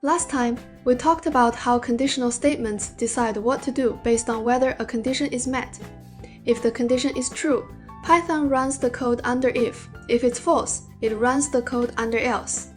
Last time, we talked about how conditional statements decide what to do based on whether a condition is met. If the condition is true, Python runs the code under if. If it's false, it runs the code under else.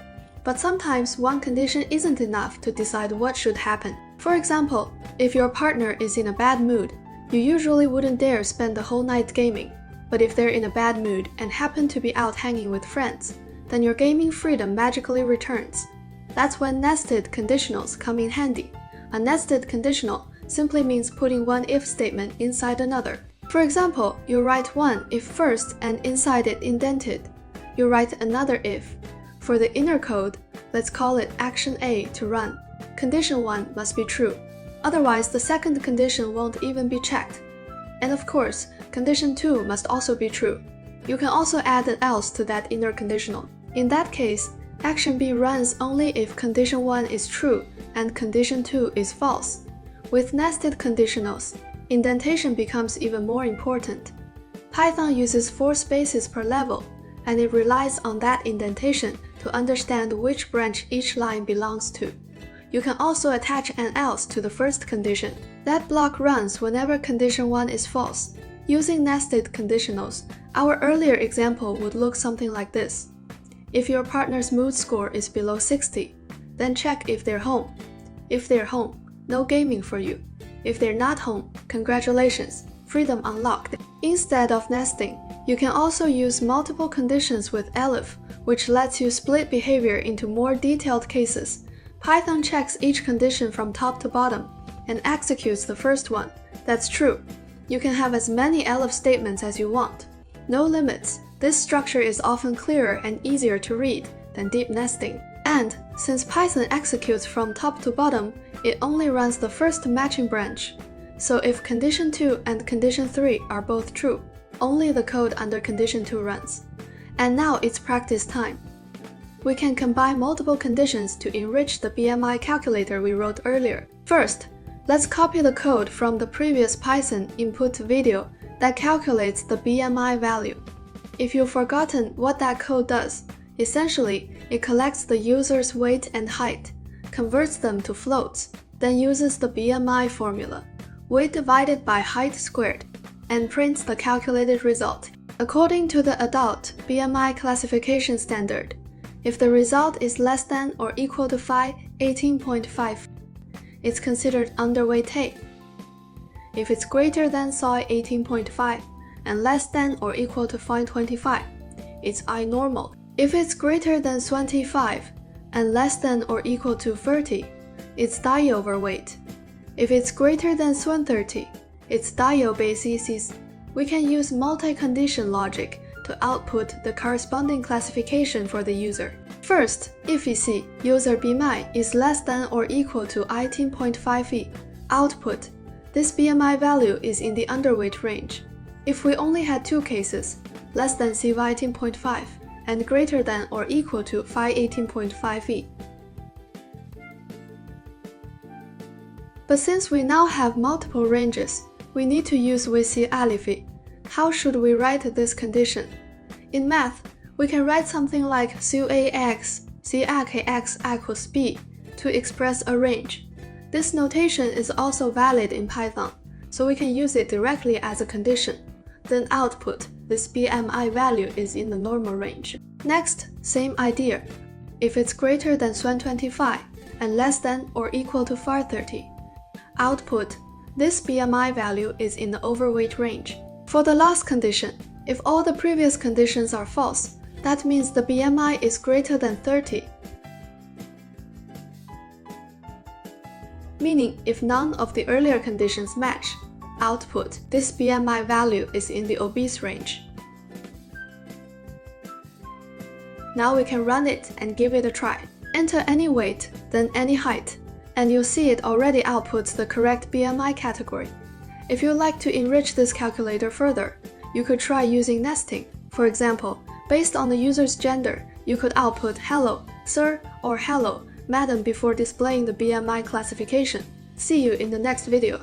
But sometimes one condition isn't enough to decide what should happen. For example, if your partner is in a bad mood, you usually wouldn't dare spend the whole night gaming. But if they're in a bad mood and happen to be out hanging with friends, then your gaming freedom magically returns. That's when nested conditionals come in handy. A nested conditional simply means putting one if statement inside another. For example, you write one if first and inside it indented. You write another if. For the inner code, let's call it action A to run. Condition 1 must be true. Otherwise, the second condition won't even be checked. And of course, condition 2 must also be true. You can also add an else to that inner conditional. In that case, action B runs only if condition 1 is true and condition 2 is false. With nested conditionals, indentation becomes even more important. Python uses 4 spaces per level, and it relies on that indentation to understand which branch each line belongs to. You can also attach an else to the first condition. That block runs whenever condition 1 is false. Using nested conditionals, our earlier example would look something like this. If your partner's mood score is below 60, then check if they're home. If they're home, no gaming for you. If they're not home, congratulations, freedom unlocked. Instead of nesting, you can also use multiple conditions with elif, which lets you split behavior into more detailed cases. Python checks each condition from top to bottom and executes the first one. That's true. You can have as many elif statements as you want. No limits. This structure is often clearer and easier to read than deep nesting. And since Python executes from top to bottom, it only runs the first matching branch. So if condition 2 and condition 3 are both true, only the code under condition 2 runs. And now it's practice time. We can combine multiple conditions to enrich the BMI calculator we wrote earlier. First, let's copy the code from the previous Python input video that calculates the BMI value. If you've forgotten what that code does, essentially, it collects the user's weight and height, converts them to floats, then uses the BMI formula, weight divided by height squared, and prints the calculated result. According to the adult BMI classification standard, if the result is less than or equal to phi 18.5, it's considered underweight A. If it's greater than psi 18.5, and less than or equal to phi 25, it's I normal. If it's greater than 25 and less than or equal to 30, it's die overweight. If it's greater than 30, it's die obesis. We can use multi-condition logic to output the corresponding classification for the user. First, if we see user BMI is less than or equal to 18.5e, output, this BMI value is in the underweight range. If we only had 2 cases, less than CY 18.5 and greater than or equal to phi 18.5e. But since we now have multiple ranges, we need to use WC alifi. How should we write this condition? In math, we can write something like CUAX, CAKX equals B to express a range. This notation is also valid in Python, so we can use it directly as a condition. Then output, this BMI value is in the normal range. Next, same idea. If it's greater than 25 and less than or equal to phi 30, output, this BMI value is in the overweight range. For the last condition, if all the previous conditions are false, that means the BMI is greater than 30. Meaning, if none of the earlier conditions match, output, this BMI value is in the obese range. Now we can run it and give it a try. Enter any weight, then any height, and you'll see it already outputs the correct BMI category. If you'd like to enrich this calculator further, you could try using nesting. For example, based on the user's gender, you could output hello, sir, or hello, madam before displaying the BMI classification. See you in the next video.